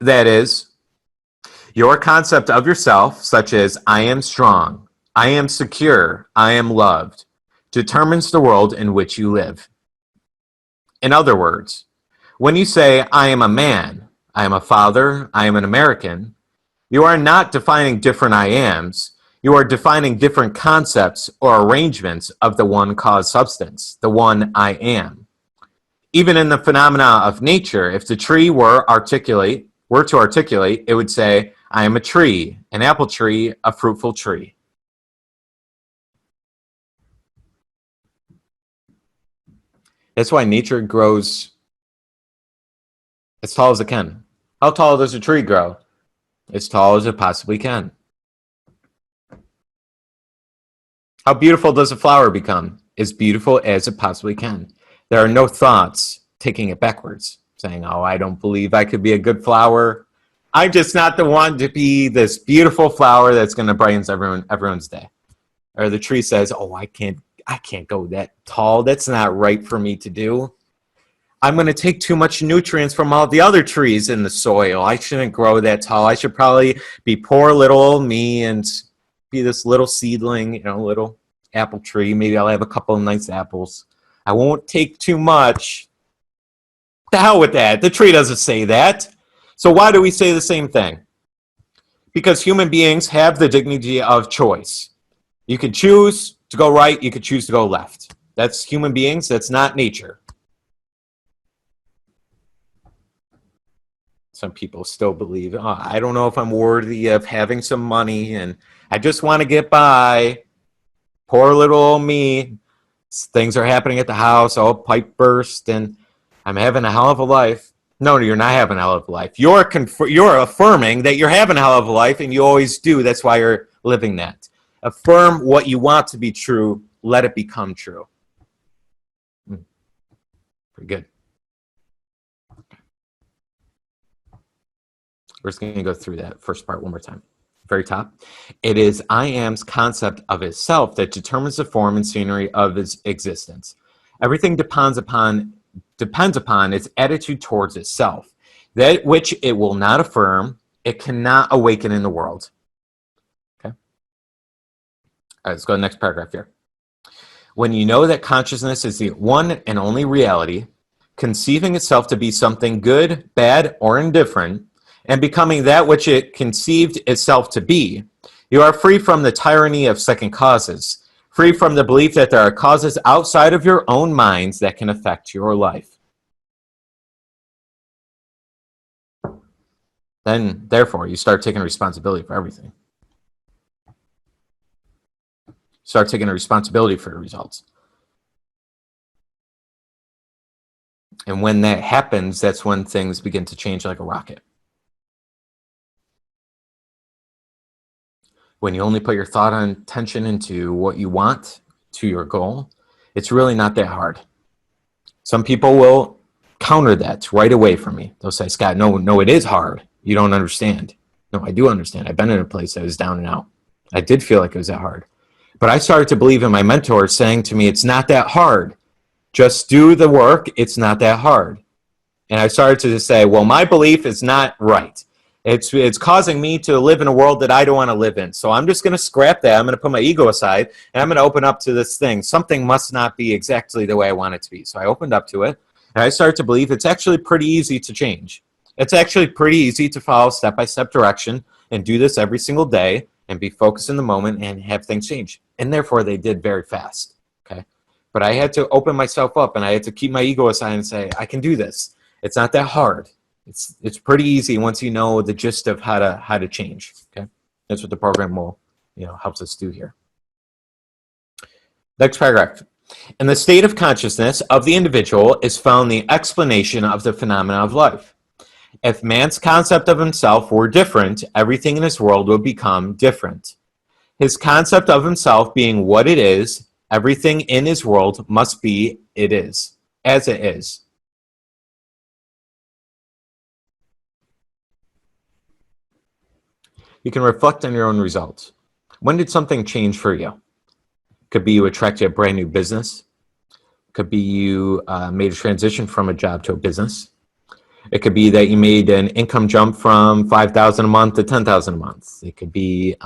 That is, your concept of yourself, such as I am strong, I am secure, I am loved, determines the world in which you live. In other words, when you say, I am a man, I am a father, I am an American, you are not defining different I ams, you are defining different concepts or arrangements of the one cause substance, the one I am. Even in the phenomena of nature, if the tree were to articulate, it would say, I am a tree, an apple tree, a fruitful tree. That's why nature grows as tall as it can. How tall does a tree grow? As tall as it possibly can. How beautiful does a flower become? As beautiful as it possibly can. There are no thoughts taking it backwards, saying, oh, I don't believe I could be a good flower. I'm just not the one to be this beautiful flower that's going to brighten everyone's day. Or the tree says, oh, I can't go that tall. That's not right for me to do. I'm going to take too much nutrients from all the other trees in the soil. I shouldn't grow that tall. I should probably be poor little old me and be this little seedling, little apple tree. Maybe I'll have a couple of nice apples. I won't take too much. The hell with that. The tree doesn't say that. So why do we say the same thing? Because human beings have the dignity of choice. You can choose to go right. You can choose to go left. That's human beings. That's not nature. Some people still believe, oh, I don't know if I'm worthy of having some money and I just want to get by. Poor little old me. Things are happening at the house. Oh, pipe burst and I'm having a hell of a life. No, you're not having a hell of a life. You're affirming that you're having a hell of a life and you always do. That's why you're living that. Affirm what you want to be true. Let it become true. Pretty good. We're just going to go through that first part one more time. Very top. It is I am's concept of itself that determines the form and scenery of its existence. Everything depends upon its attitude towards itself, that which it will not affirm, it cannot awaken in the world. Okay. All right, let's go to the next paragraph here. When you know that consciousness is the one and only reality, conceiving itself to be something good, bad, or indifferent, and becoming that which it conceived itself to be, you are free from the tyranny of second causes, free from the belief that there are causes outside of your own minds that can affect your life. Then, therefore, you start taking responsibility for everything. Start taking a responsibility for your results. And when that happens, that's when things begin to change like a rocket. When you only put your thought and attention into what you want, to your goal, it's really not that hard. Some people will counter that right away from me. They'll say, Scott, no, it is hard. You don't understand. No, I do understand. I've been in a place that was down and out. I did feel like it was that hard. But I started to believe in my mentor saying to me, it's not that hard. Just do the work. It's not that hard. And I started to say, well, my belief is not right. It's causing me to live in a world that I don't want to live in. So I'm just going to scrap that. I'm going to put my ego aside, and I'm going to open up to this thing. Something must not be exactly the way I want it to be. So I opened up to it, and I started to believe it's actually pretty easy to change. It's actually pretty easy to follow step-by-step direction and do this every single day and be focused in the moment and have things change. And therefore, they did very fast. Okay, but I had to open myself up, and I had to keep my ego aside and say, I can do this. It's not that hard. It's pretty easy once you know the gist of how to change. Okay, that's what the program will helps us do here. Next paragraph. In the state of consciousness of the individual is found the explanation of the phenomena of life. If man's concept of himself were different, everything in his world would become different. His concept of himself being what it is, everything in his world must be it is, as it is. You can reflect on your own results. When did something change for you? Could be you attracted a brand new business. Could be you made a transition from a job to a business. It could be that you made an income jump from $5,000 a month to $10,000 a month. It could be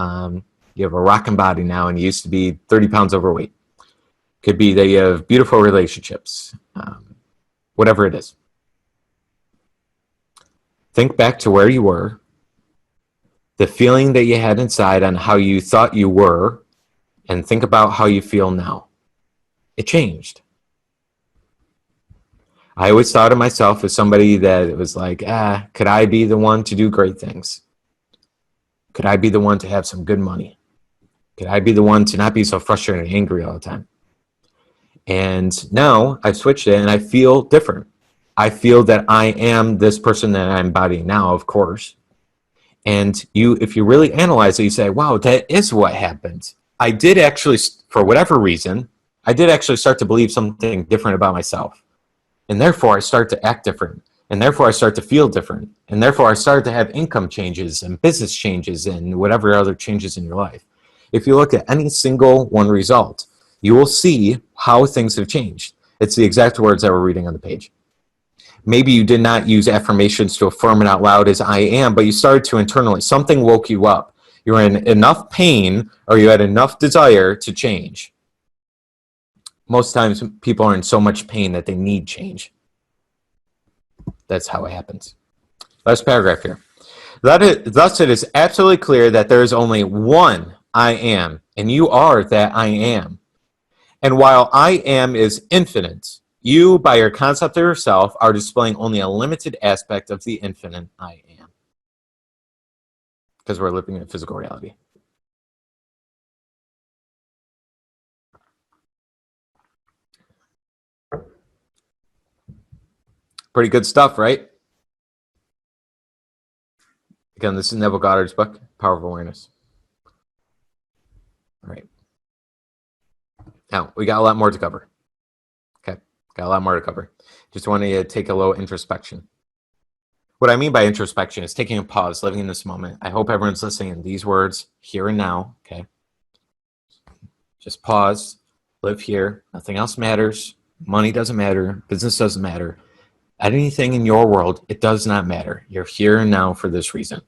you have a rocking body now and you used to be 30 pounds overweight. It could be that you have beautiful relationships. Whatever it is. Think back to where you were, the feeling that you had inside on how you thought you were, and think about how you feel now. It changed. I always thought of myself as somebody that was like, could I be the one to do great things? Could I be the one to have some good money? Could I be the one to not be so frustrated and angry all the time? And now I've switched it and I feel different. I feel that I am this person that I'm embodying now, of course. And if you really analyze it, you say, wow, that is what happened. I did actually, for whatever reason, I did actually start to believe something different about myself. And therefore I start to act different. And therefore I start to feel different. And therefore I started to have income changes and business changes and whatever other changes in your life. If you look at any single one result, you will see how things have changed. It's the exact words that we're reading on the page. Maybe you did not use affirmations to affirm it out loud as I am, but you started to internally. Something woke you up. You were in enough pain or you had enough desire to change. Most times people are in so much pain that they need change. That's how it happens. Last paragraph here. Thus it is absolutely clear that there is only one I am, and you are that I am. And while I am is infinite, you, by your concept of yourself, are displaying only a limited aspect of the infinite I am. Because we're living in physical reality. Pretty good stuff, right? Again, this is Neville Goddard's book, Power of Awareness. All right. Now, we got a lot more to cover. Okay, got a lot more to cover. Just wanted to take a little introspection. What I mean by introspection is taking a pause, living in this moment. I hope everyone's listening in these words, here and now, okay? Just pause, live here. Nothing else matters. Money doesn't matter. Business doesn't matter. Anything in your world, it does not matter. You're here and now for this reason.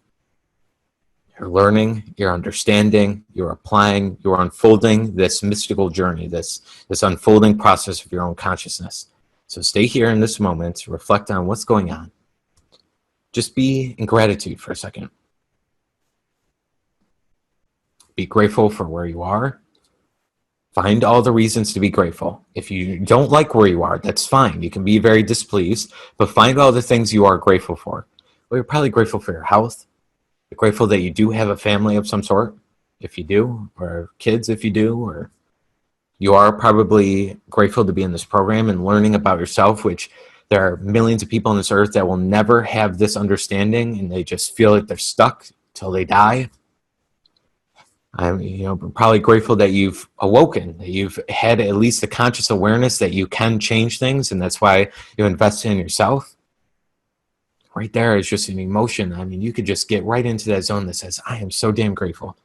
You're learning, you're understanding, you're applying, you're unfolding this mystical journey, this unfolding process of your own consciousness. So stay here in this moment, reflect on what's going on. Just be in gratitude for a second. Be grateful for where you are. Find all the reasons to be grateful. If you don't like where you are, that's fine. You can be very displeased, but find all the things you are grateful for. Well, you're probably grateful for your health. You're grateful that you do have a family of some sort, if you do, or kids if you do, or you are probably grateful to be in this program and learning about yourself, which there are millions of people on this earth that will never have this understanding and they just feel like they're stuck till they die. I'm probably grateful that you've awoken, that you've had at least the conscious awareness that you can change things, and that's why you invest in yourself. Right there is just an emotion. I mean, you could just get right into that zone that says, I am so damn grateful.